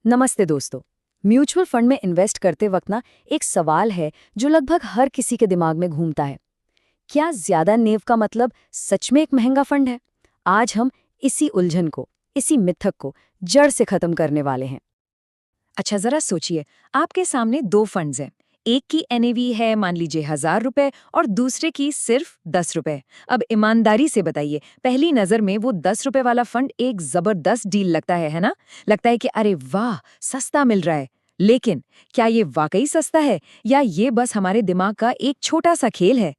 नमस्ते दोस्तों। Mutual fund में इन्वेस्ट करते वक्त ना एक सवाल है जो लगभग हर किसी के दिमाग में घूमता है। क्या ज्यादा नेव का मतलब सच में एक महंगा फंड है? आज हम इसी उलझन को, इसी मिथक को जड़ से खत्म करने वाले हैं। अच्छा जरा सोचिए, आपके सामने दो फंड्स हैं। एक की एनएवी है मान लीजिए 1,000 रुपए और दूसरे की सिर्फ 10 रुपए। अब ईमानदारी से बताइए, पहली नजर में वो 10 रुपए वाला फंड एक जबरदस्त डील लगता है ना? लगता है कि अरे वाह, सस्ता मिल रहा है। लेकिन क्या ये वाकई सस्ता है या ये बस हमारे दिमाग का एक छोटा सा खेल है?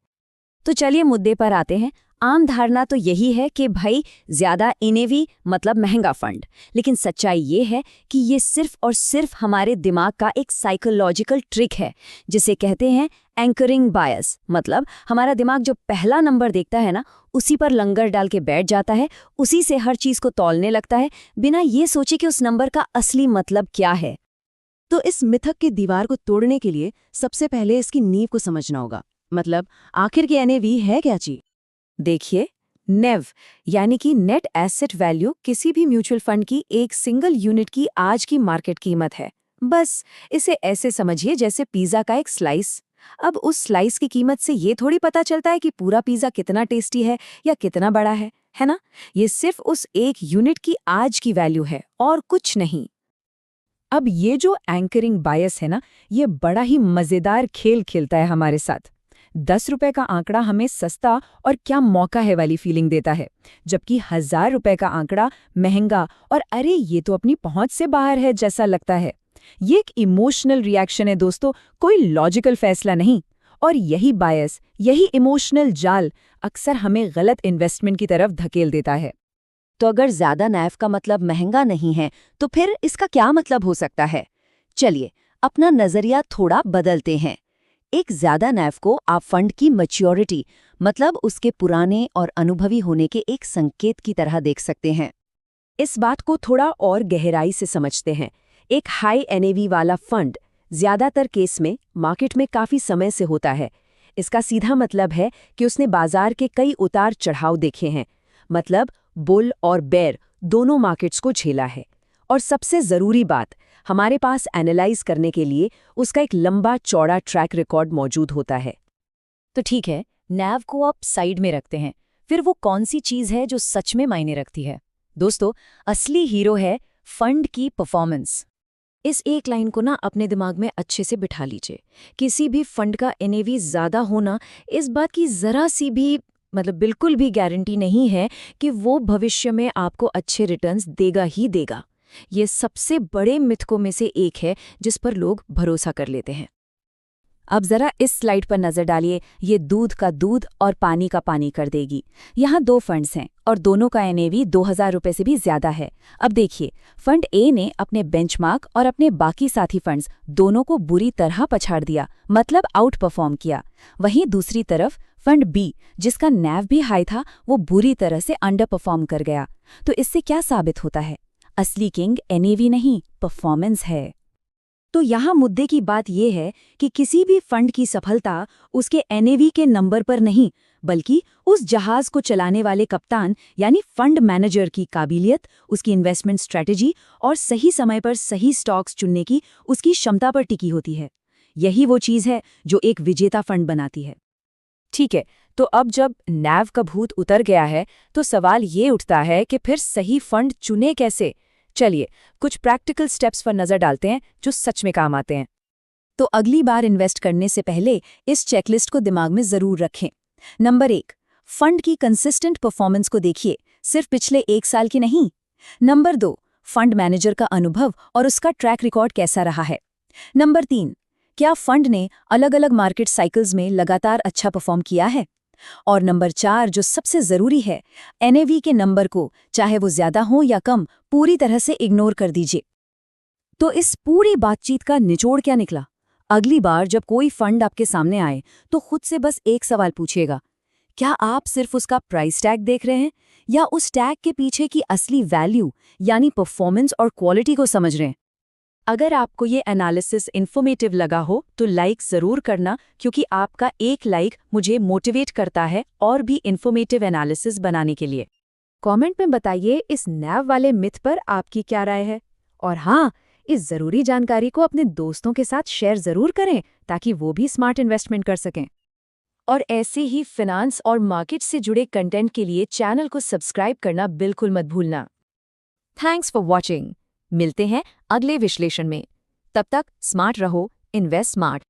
तो चलिए मुद्दे पर आते हैं। आम धारणा तो यही है कि भाई ज्यादा एनएवी मतलब महंगा फंड, लेकिन सच्चाई ये है कि ये सिर्फ और सिर्फ हमारे दिमाग का एक साइकोलॉजिकल ट्रिक है, जिसे कहते हैं एंकरिंग बायस। मतलब हमारा दिमाग जो पहला नंबर देखता है ना, उसी पर लंगर डाल के बैठ जाता है, उसी से हर चीज को तौलने लगता है, बिना ये सोचे कि उस नंबर का असली मतलब क्या है। तो इस मिथक की दीवार को तोड़ने के लिए सबसे पहले इसकी नींव को समझना होगा। मतलब आखिर की एनएवी है क्या चीज? देखिए, नेव यानी कि नेट एसेट वैल्यू किसी भी म्यूचुअल फंड की एक सिंगल यूनिट की आज की मार्केट कीमत है। बस इसे ऐसे समझिए जैसे पिज्जा का एक स्लाइस। अब उस स्लाइस की कीमत से ये थोड़ी पता चलता है कि पूरा पिज्जा कितना टेस्टी है या कितना बड़ा है ना? ये सिर्फ उस एक यूनिट की आज की वैल्यू है और कुछ नहीं। अब ये जो एंकरिंग बायस है ना, ये बड़ा ही मजेदार खेल खेलता है हमारे साथ। 10 रुपए का आंकड़ा हमें सस्ता और क्या मौका है वाली फीलिंग देता है, जबकि 1,000 रुपए का आंकड़ा महंगा और अरे ये तो अपनी पहुंच से बाहर है जैसा लगता है। ये एक इमोशनल रिएक्शन है दोस्तों, कोई लॉजिकल फैसला नहीं। और यही बायस, यही इमोशनल जाल अक्सर हमें गलत इन्वेस्टमेंट की तरफ धकेल देता है। तो अगर ज्यादा नैव का मतलब महंगा नहीं है, तो फिर इसका क्या मतलब हो सकता है? चलिए अपना नजरिया थोड़ा बदलते हैं। एक ज्यादा नैव को आप फंड की मैच्योरिटी, मतलब उसके पुराने और अनुभवी होने के एक संकेत की तरह देख सकते हैं। इस बात को थोड़ा और गहराई से समझते हैं। एक हाई एनएवी वाला फंड ज्यादातर केस में मार्केट में काफी समय से होता है। इसका सीधा मतलब है कि उसने बाजार के कई उतार चढ़ाव देखे हैं, मतलब बुल और बेर दोनों मार्केट्स को झेला है। और सबसे जरूरी बात, हमारे पास एनालाइज करने के लिए उसका एक लंबा चौड़ा ट्रैक रिकॉर्ड मौजूद होता है। तो ठीक है, नैव को आप साइड में रखते हैं। फिर वो कौन सी चीज है जो सच में मायने रखती है? दोस्तों, असली हीरो है फंड की परफॉर्मेंस। इस एक लाइन को ना अपने दिमाग में अच्छे से बिठा लीजिए। किसी भी फंड का एनएवी ज्यादा होना इस बात की जरा सी भी, मतलब बिल्कुल भी गारंटी नहीं है कि वो भविष्य में आपको अच्छे रिटर्न्स देगा ही देगा। ये सबसे बड़े मिथकों में से एक है जिस पर लोग भरोसा कर लेते हैं। अब जरा इस स्लाइड पर नजर डालिए, ये दूध का दूध और पानी का पानी कर देगी। यहाँ दो फंड्स हैं और दोनों का एनएवी 2,000 रुपए से भी ज्यादा है। अब देखिए, फंड ए ने अपने बेंचमार्क और अपने बाकी साथी फंड्स दोनों को बुरी तरह पछाड़ दिया, मतलब आउट परफॉर्म किया। वहीं दूसरी तरफ फंड बी, जिसका नैव भी हाई था, वो बुरी तरह से अंडर परफॉर्म कर गया। तो इससे क्या साबित होता है? असली किंग एनएवी नहीं, परफॉर्मेंस है। तो यहाँ मुद्दे की बात यह है कि किसी भी फंड की सफलता उसके एनएवी के नंबर पर नहीं, बल्कि उस जहाज को चलाने वाले कप्तान यानी फंड मैनेजर की काबिलियत, उसकी इन्वेस्टमेंट स्ट्रैटेजी और सही समय पर सही स्टॉक्स चुनने की उसकी क्षमता पर टिकी होती है। यही वो चीज़ है जो एक विजेता फंड बनाती है। ठीक है, तो अब जब नैव का भूत उतर गया है, तो सवाल ये उठता है कि फिर सही फंड चुने कैसे? चलिए कुछ प्रैक्टिकल स्टेप्स पर नजर डालते हैं जो सच में काम आते हैं। तो अगली बार इन्वेस्ट करने से पहले इस चेकलिस्ट को दिमाग में जरूर रखें। नंबर 1, फंड की कंसिस्टेंट परफॉर्मेंस को देखिए, सिर्फ पिछले 1 साल की नहीं। नंबर 2, फंड मैनेजर का अनुभव और उसका ट्रैक रिकॉर्ड कैसा रहा है। नंबर 3, क्या फंड ने अलग अलग मार्केट साइकिल्स में लगातार अच्छा परफॉर्म किया है। और नंबर 4, जो सबसे जरूरी है, एनएवी के नंबर को, चाहे वो ज्यादा हो या कम, पूरी तरह से इग्नोर कर दीजिए। तो इस पूरी बातचीत का निचोड़ क्या निकला? अगली बार जब कोई फंड आपके सामने आए, तो खुद से बस एक सवाल पूछिएगा, क्या आप सिर्फ उसका प्राइस टैग देख रहे हैं या उस टैग के पीछे की असली वैल्यू यानी परफॉर्मेंस और क्वालिटी को समझ रहे हैं? अगर आपको ये एनालिसिस इन्फॉर्मेटिव लगा हो तो लाइक ज़रूर करना, क्योंकि आपका एक लाइक मुझे मोटिवेट करता है और भी इन्फॉर्मेटिव एनालिसिस बनाने के लिए। कमेंट में बताइए इस नैव वाले मिथ पर आपकी क्या राय है। और हाँ, इस ज़रूरी जानकारी को अपने दोस्तों के साथ शेयर ज़रूर करें ताकि वो भी स्मार्ट इन्वेस्टमेंट कर सकें। और ऐसे ही फिनांस और मार्केट से जुड़े कंटेंट के लिए चैनल को सब्सक्राइब करना बिल्कुल मत भूलना। Thanks for watching. मिलते हैं अगले विश्लेषण में। तब तक स्मार्ट रहो, इन्वेस्ट स्मार्ट।